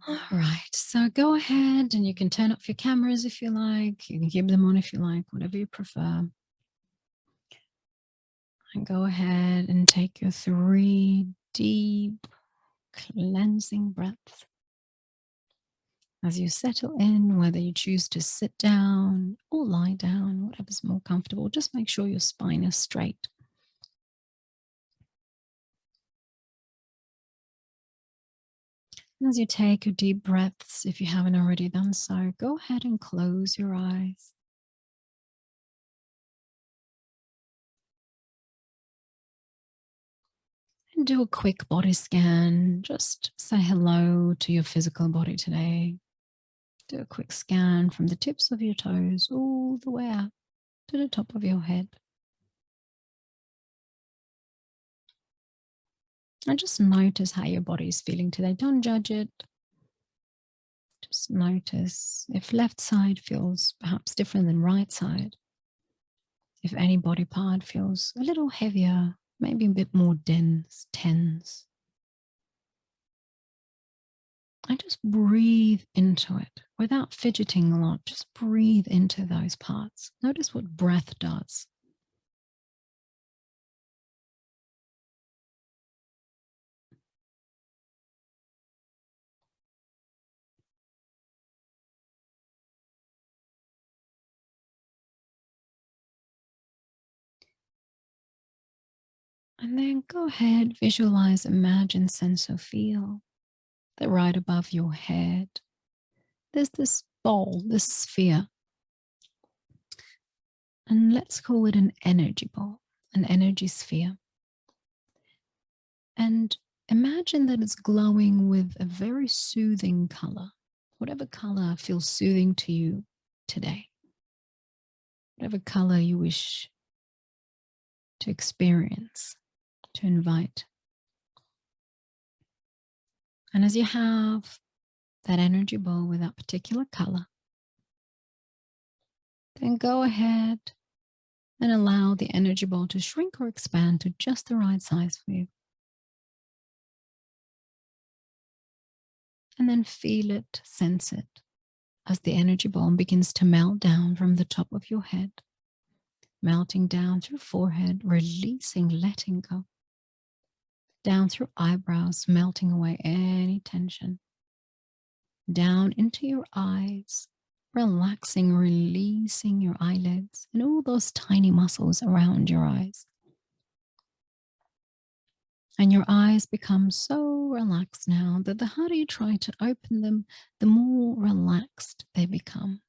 All right, so go ahead and you can turn off your cameras if you like. You can keep them on if you like, whatever you prefer. And go ahead and take your 3 deep cleansing breaths. As you settle in, whether you choose to sit down or lie down, whatever's more comfortable, just make sure your spine is straight. And as you take your deep breaths, if you haven't already done so, go ahead and close your eyes. And do a quick body scan. Just say hello to your physical body today. Do a quick scan from the tips of your toes all the way up to the top of your head. And just notice how your body is feeling today. Don't judge it. Just notice if left side feels perhaps different than right side. If any body part feels a little heavier, maybe a bit more dense, tense. And just breathe into it without fidgeting a lot. Just breathe into those parts. Notice what breath does. And then go ahead, visualize, imagine, sense, or feel that right above your head, there's this ball, this sphere. And let's call it an energy ball, an energy sphere. And imagine that it's glowing with a very soothing color, whatever color feels soothing to you today, whatever color you wish to experience, to invite. And as you have that energy ball with that particular color, then go ahead and allow the energy ball to shrink or expand to just the right size for you. And then feel it, sense it, as the energy ball begins to melt down from the top of your head, melting down through forehead, releasing, letting go, down through eyebrows, melting away any tension, down into your eyes, relaxing, releasing your eyelids and all those tiny muscles around your eyes. And your eyes become so relaxed now that the harder you try to open them, the more relaxed they become.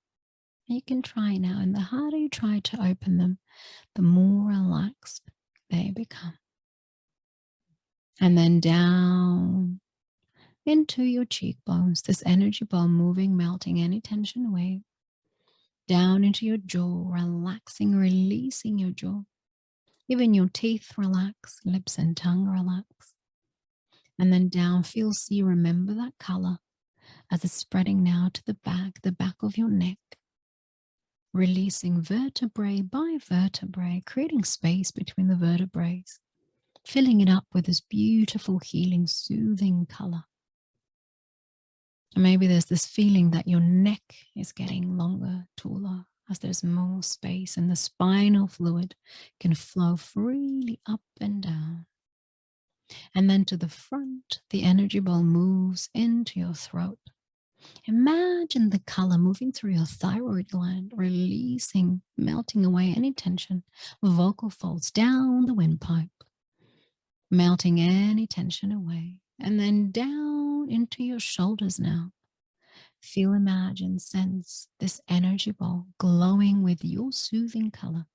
And you can try now, and the harder you try to open them, the more relaxed they become. And then down into your cheekbones, this energy ball moving, melting any tension away. Down into your jaw, relaxing, releasing your jaw. Even your teeth relax, lips and tongue relax. And then down, feel, see, remember that color as it's spreading now to the back of your neck. Releasing vertebrae by vertebrae, creating space between the vertebrae, filling it up with this beautiful, healing, soothing color. And maybe there's this feeling that your neck is getting longer, taller, as there's more space and the spinal fluid can flow freely up and down. And then to the front, the energy ball moves into your throat. Imagine the color moving through your thyroid gland, releasing, melting away any tension, vocal folds down the windpipe, melting any tension away, and then down into your shoulders now. Feel, imagine, sense this energy ball glowing with your soothing color,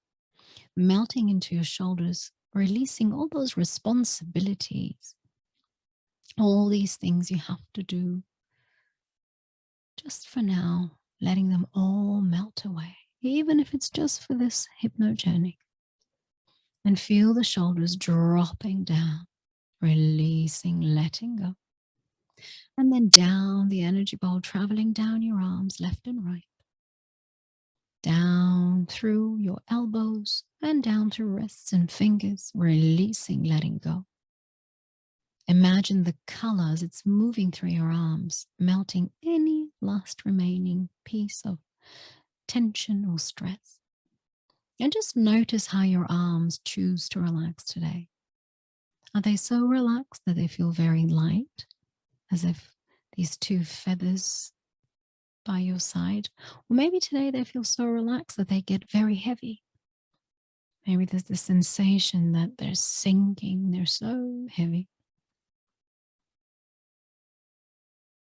melting into your shoulders, releasing all those responsibilities, all these things you have to do. Just for now, letting them all melt away, even if it's just for this hypno journey. And feel the shoulders dropping down, releasing, letting go. And then down the energy ball, traveling down your arms, left and right. Down through your elbows and down through wrists and fingers, releasing, letting go. Imagine the colors, it's moving through your arms, melting any last remaining piece of tension or stress. And just notice how your arms choose to relax today. Are they so relaxed that they feel very light, as if these two feathers by your side? Or maybe today they feel so relaxed that they get very heavy. Maybe there's the sensation that they're sinking, they're so heavy.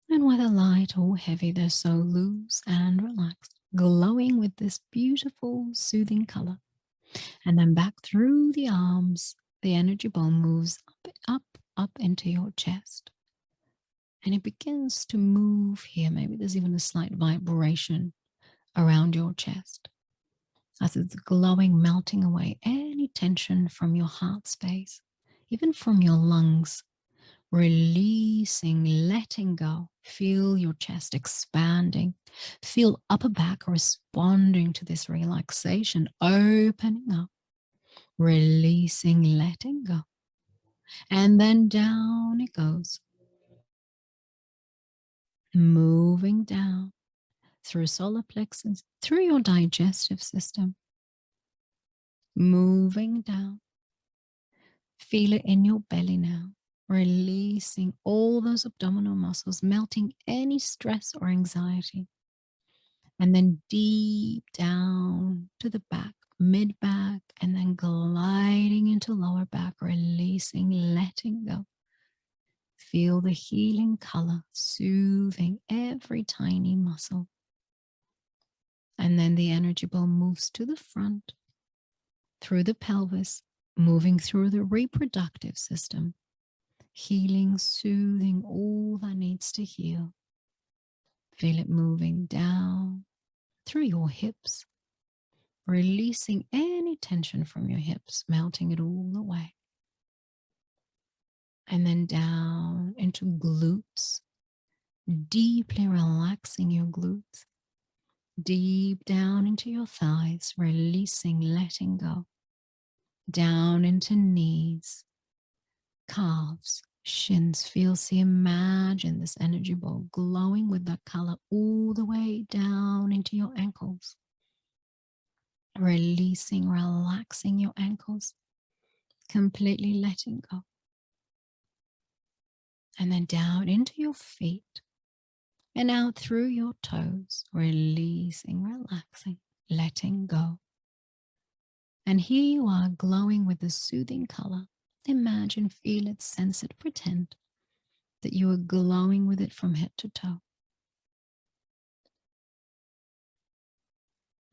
And whether light or heavy, they're so loose and relaxed, glowing with this beautiful, soothing color. And then back through the arms, the energy ball moves up into your chest. And it begins to move here. Maybe there's even a slight vibration around your chest as it's glowing, melting away any tension from your heart space, even from your lungs. Releasing, letting go. Feel your chest expanding. Feel upper back responding to this relaxation, opening up, releasing, letting go. And then down it goes. Moving down through solar plexus, through your digestive system. Moving down. Feel it in your belly now. Releasing all those abdominal muscles, melting any stress or anxiety. And then deep down to the back, mid back, and then gliding into lower back, releasing, letting go. Feel the healing color, soothing every tiny muscle. And then the energy ball moves to the front, through the pelvis, moving through the reproductive system, healing, soothing all that needs to heal. Feel it moving down through your hips, releasing any tension from your hips, melting it all away. And then down into glutes, deeply relaxing your glutes, deep down into your thighs, releasing, letting go, down into knees, calves, shins. Imagine this energy ball glowing with that color all the way down into your ankles. Releasing, relaxing your ankles, completely letting go. And then down into your feet and out through your toes, releasing, relaxing, letting go. And here you are glowing with a soothing color. Imagine, feel it, sense it, pretend that you are glowing with it from head to toe.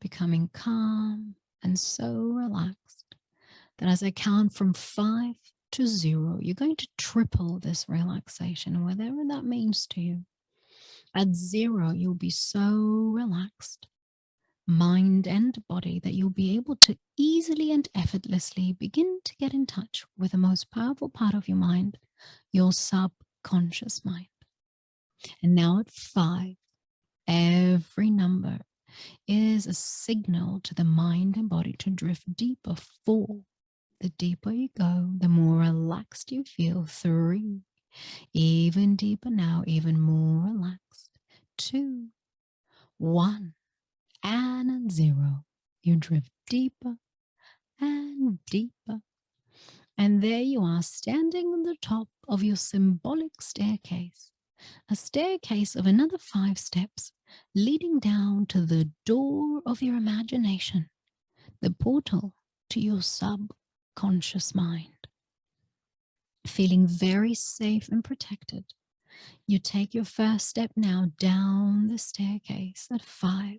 Becoming calm and so relaxed that as I count from 5 to 0, you're going to triple this relaxation, whatever that means to you. At 0, you'll be so relaxed, mind and body, that you'll be able to easily and effortlessly begin to get in touch with the most powerful part of your mind, your subconscious mind. And now at 5, every number is a signal to the mind and body to drift deeper. 4, the deeper you go, the more relaxed you feel. 3, even deeper now, even more relaxed. 2, 1, and at 0, you drift deeper and deeper. And there you are, standing on the top of your symbolic staircase, a staircase of another 5 steps leading down to the door of your imagination, the portal to your subconscious mind. Feeling very safe and protected, you take your first step now down the staircase at 5.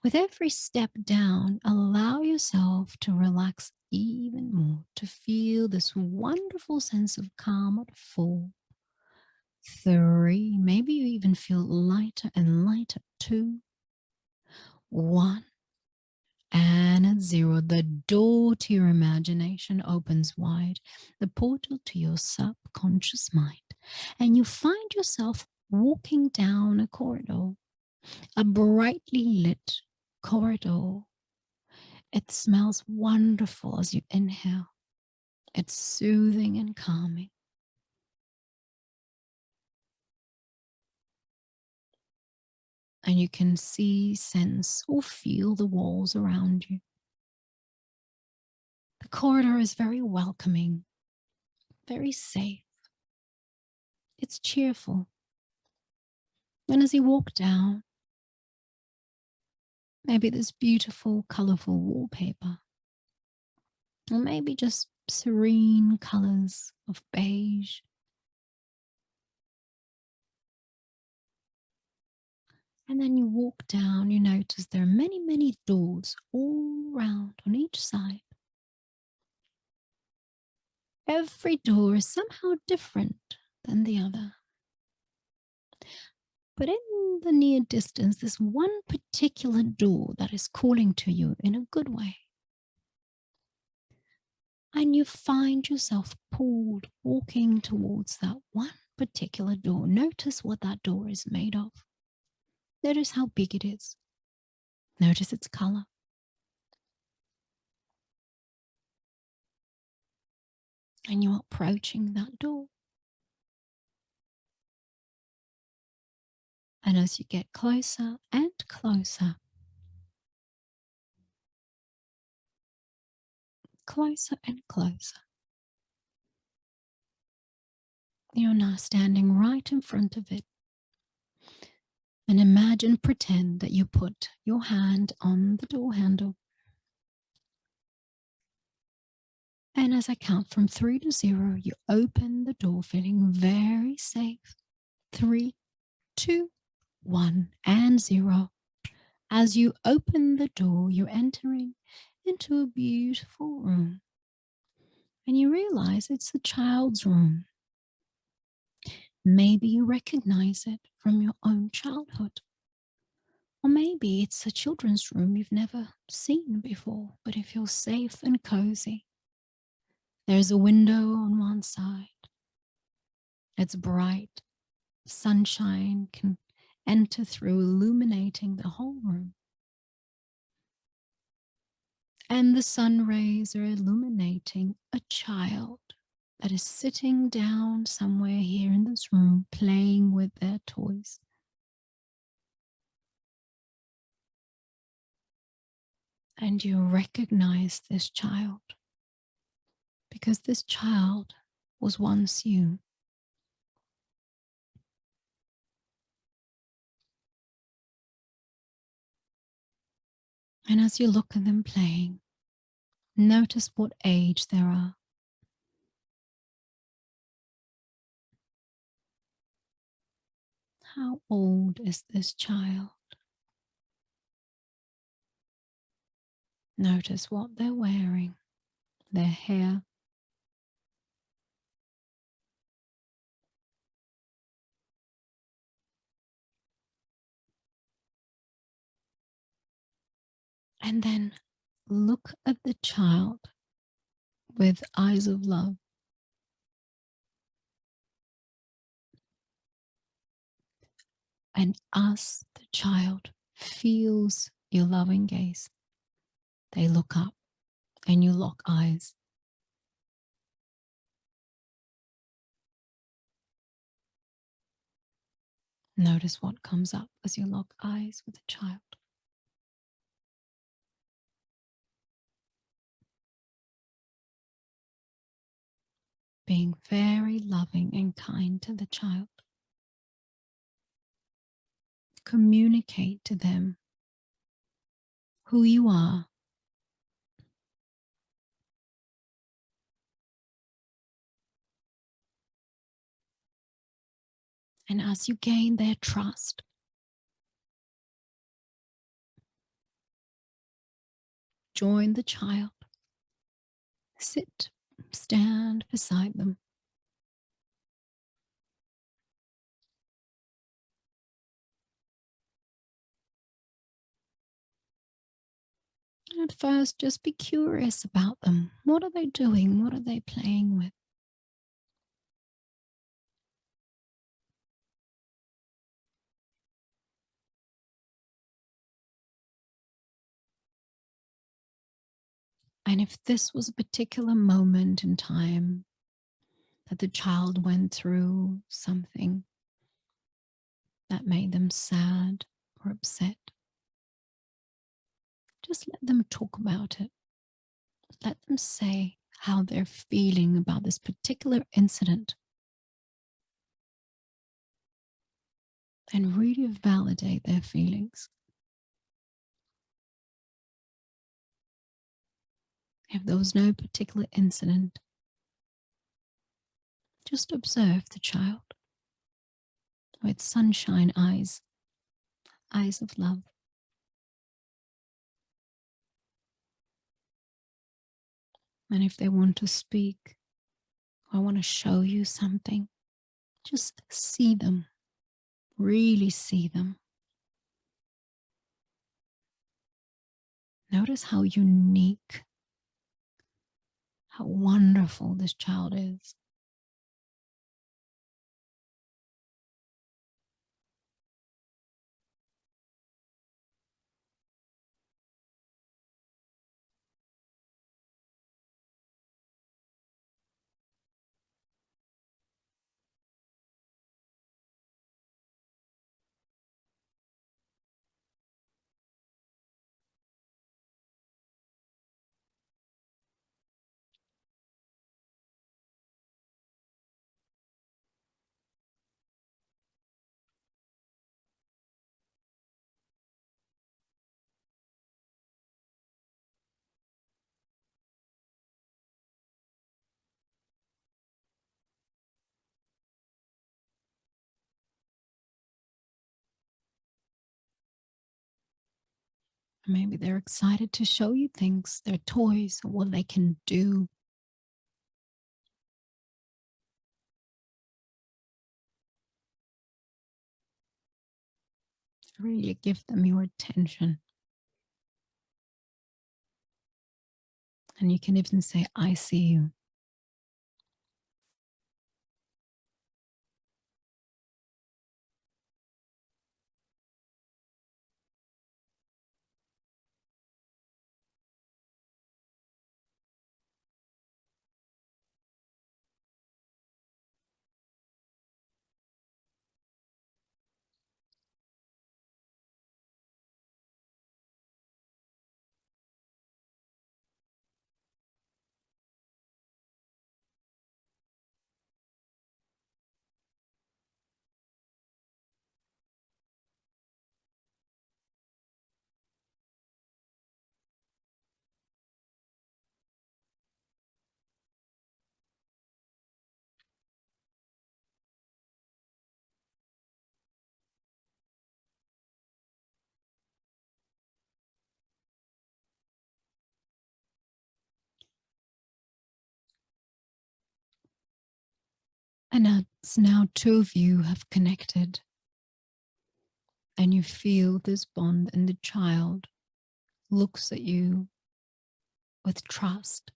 With every step down, allow yourself to relax even more, to feel this wonderful sense of calm at 4. 3, maybe you even feel lighter and lighter. 2, 1, and at 0, the door to your imagination opens wide, the portal to your subconscious mind, and you find yourself walking down a corridor, a brightly lit corridor. It smells wonderful as you inhale. It's soothing and calming. and you can see, sense, or feel the walls around you. The corridor is very welcoming, very safe. It's cheerful. And as you walk down, maybe this beautiful, colorful wallpaper, or maybe just serene colors of beige. And then you walk down, you notice there are many, many doors all around on each side. Every door is somehow different than the other. But in the near distance, there's one particular door that is calling to you in a good way. And you find yourself pulled walking towards that one particular door. Notice what that door is made of. Notice how big it is. Notice its color. And you're approaching that door. And as you get closer and closer, closer and closer, you're now standing right in front of it. And imagine, pretend that you put your hand on the door handle. And as I count from 3 to 0, you open the door feeling very safe. 3, 2, 1, and 0. As you open the door, you're entering into a beautiful room. And you realize it's a child's room. Maybe you recognize it from your own childhood. Or maybe it's a children's room you've never seen before, but it feels safe and cozy. There's a window on one side. It's bright. Sunshine can enter through, illuminating the whole room. And the sun rays are illuminating a child that is sitting down somewhere here in this room, playing with their toys. And you recognize this child because this child was once you. And as you look at them playing, notice what age they are. How old is this child? Notice what they're wearing, their hair. And then look at the child with eyes of love. And as the child feels your loving gaze, they look up and you lock eyes. Notice what comes up as you lock eyes with the child. Being very loving and kind to the child. Communicate to them who you are. And as you gain their trust, join the child. Sit, stand beside them. At first, just be curious about them. What are they doing? What are they playing with? And if this was a particular moment in time that the child went through something that made them sad or upset, just let them talk about it. Let them say how they're feeling about this particular incident and really validate their feelings. If there was no particular incident, just observe the child with sunshine eyes, eyes of love. And if they want to speak or want to show you something, just see them, really see them. Notice how unique, how wonderful this child is. Maybe they're excited to show you things, their toys, what they can do. Really give them your attention. And you can even say, I see you. And as now two of you have connected and you feel this bond, and the child looks at you with trust.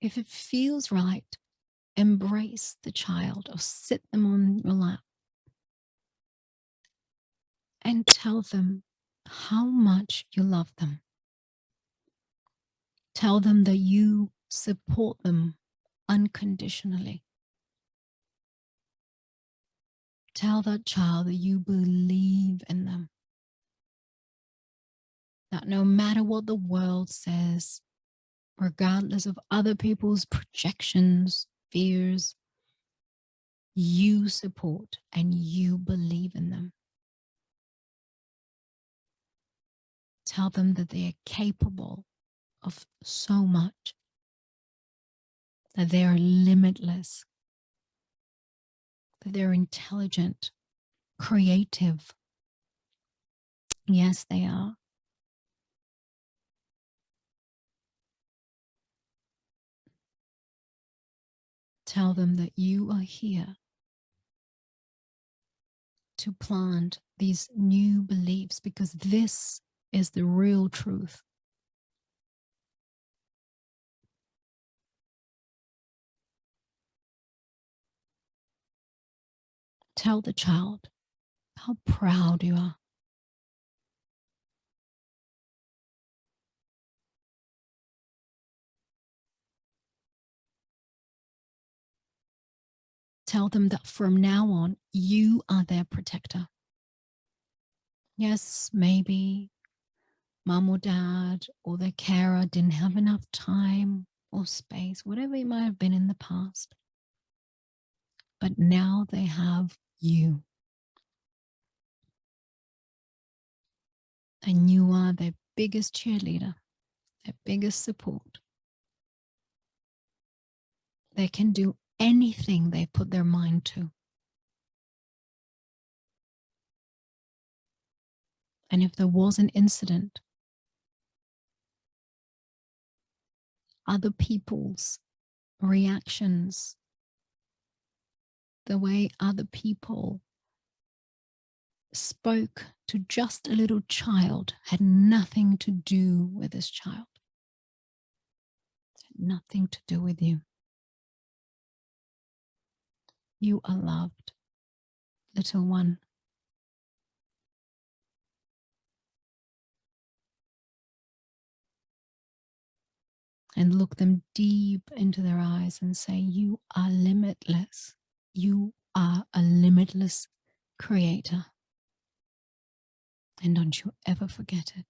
If it feels right, embrace the child or sit them on your lap and tell them how much you love them. Tell them that you support them unconditionally. Tell that child that you believe in them. That no matter what the world says, regardless of other people's projections, fears, you support and you believe in them. Tell them that they are capable of so much, that they are limitless, that they're intelligent, creative. Yes, they are. Tell them that you are here to plant these new beliefs, because this is the real truth. Tell the child how proud you are. Tell them that from now on, you are their protector. Yes, maybe mom or dad or their carer didn't have enough time or space, whatever it might have been in the past. But now they have you. And you are their biggest cheerleader, their biggest support. They can do anything they put their mind to. And if there was an incident, other people's reactions, the way other people spoke to just a little child had nothing to do with this child. It had nothing to do with you. You are loved, little one. And look them deep into their eyes and say, you are limitless. You are a limitless creator. And don't you ever forget it.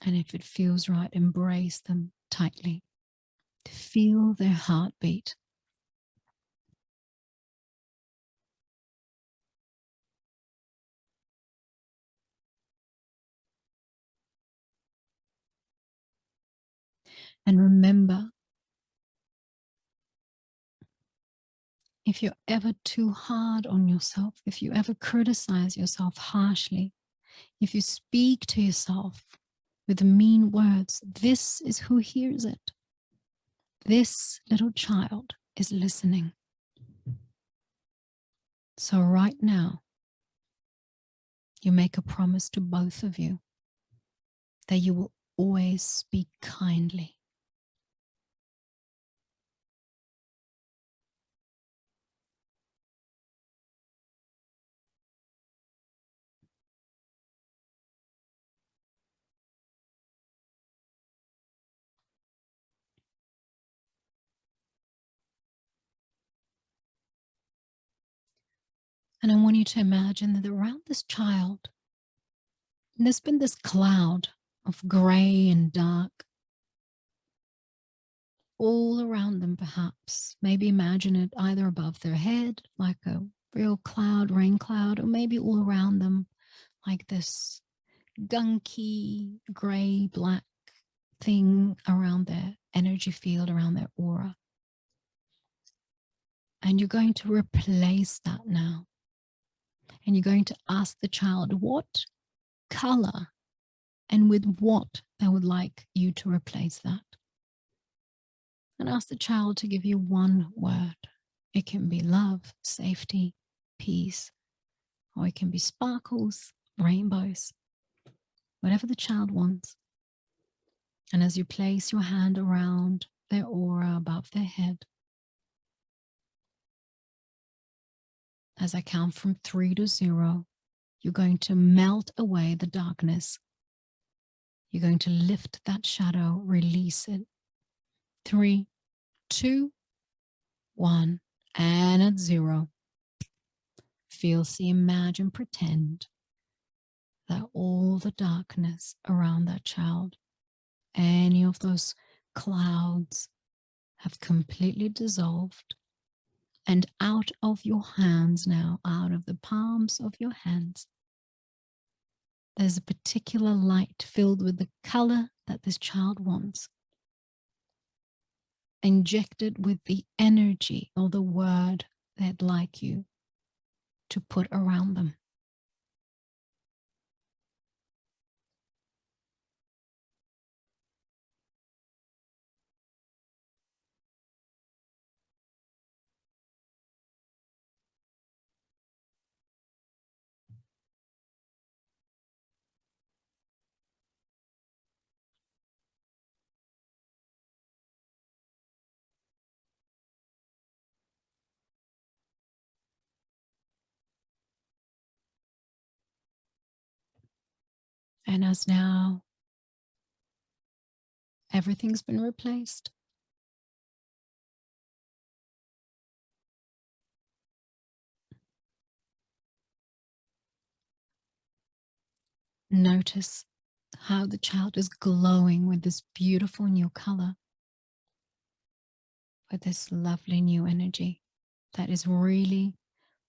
And if it feels right, embrace them tightly. Feel their heartbeat. And remember, if you're ever too hard on yourself, if you ever criticize yourself harshly, if you speak to yourself with mean words, this is who hears it. This little child is listening. So right now, you make a promise to both of you that you will always speak kindly. And I want you to imagine that around this child, there's been this cloud of gray and dark all around them, perhaps. Maybe imagine it either above their head, like a real cloud, rain cloud, or maybe all around them, like this gunky, gray, black thing around their energy field, around their aura. And you're going to replace that now. And you're going to ask the child what color and with what they would like you to replace that. And ask the child to give you one word. It can be love, safety, peace, or it can be sparkles, rainbows, whatever the child wants. And as you place your hand around their aura above their head, as I count from 3 to 0, you're going to melt away the darkness. You're going to lift that shadow, release it. 3, 2, 1, and at 0, feel, see, imagine, pretend that all the darkness around that child, any of those clouds, have completely dissolved. And out of your hands now, out of the palms of your hands, there's a particular light filled with the color that this child wants, injected with the energy or the word they'd like you to put around them. And as now everything's been replaced, Notice how the child is glowing with this beautiful new color, with this lovely new energy that is really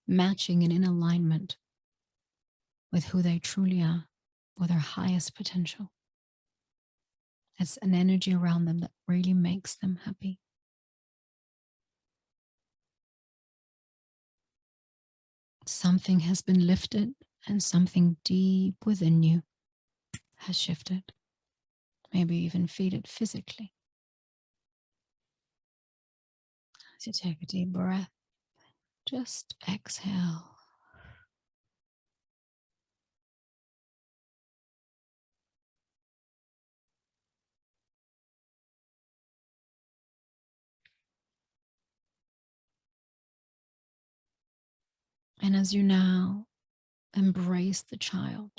matching and in alignment with who they truly are, with their highest potential. It's an energy around them that really makes them happy. Something has been lifted and something deep within you has shifted. Maybe even feel it physically. As you take a deep breath, just exhale. And as you now embrace the child,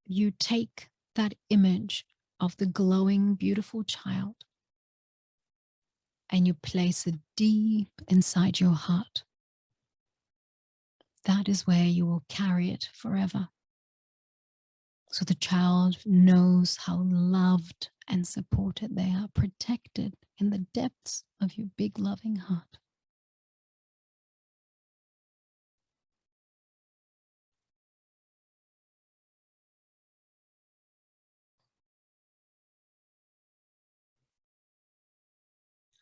you take that image of the glowing, beautiful child and you place it deep inside your heart. That is where you will carry it forever. So the child knows how loved and supported they are, protected in the depths of your big loving heart.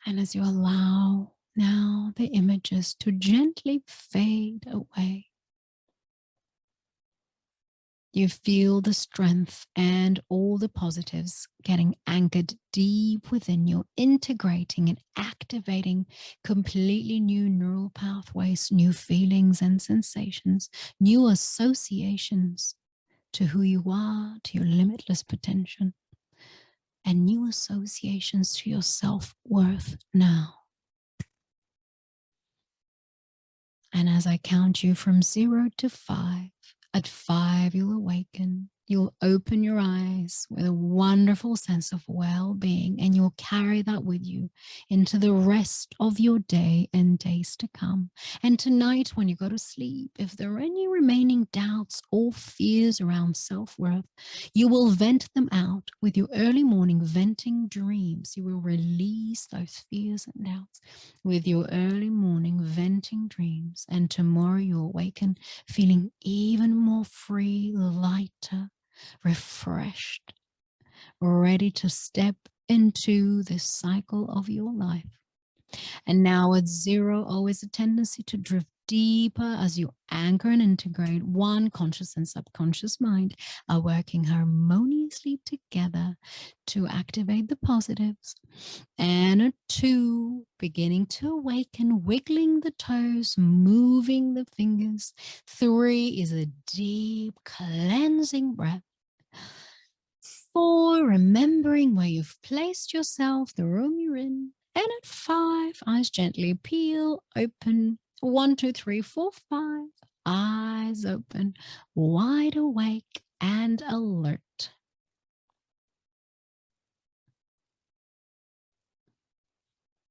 And as you allow now the images to gently fade away, you feel the strength and all the positives getting anchored deep within you, integrating and activating completely new neural pathways, new feelings and sensations, new associations to who you are, to your limitless potential, and new associations to your self-worth now. And as I count you from 0 to 5, at 5 you'll awaken. You'll open your eyes with a wonderful sense of well-being, and you'll carry that with you into the rest of your day and days to come. And tonight, when you go to sleep, if there are any remaining doubts or fears around self-worth, you will vent them out with your early morning venting dreams. You will release those fears and doubts with your early morning venting dreams. And tomorrow you'll awaken feeling even more free, lighter, refreshed, ready to step into this cycle of your life. And now at 0, always a tendency to drift deeper as you anchor and integrate. 1, conscious and subconscious mind are working harmoniously together to activate the positives. And a 2, beginning to awaken, wiggling the toes, moving the fingers. 3 is a deep cleansing breath. 4, remembering where you've placed yourself, the room you're in. And at 5, eyes gently peel, open. 1, 2, 3, 4, 5. Eyes open, wide awake and alert.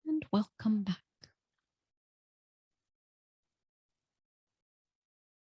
And welcome back.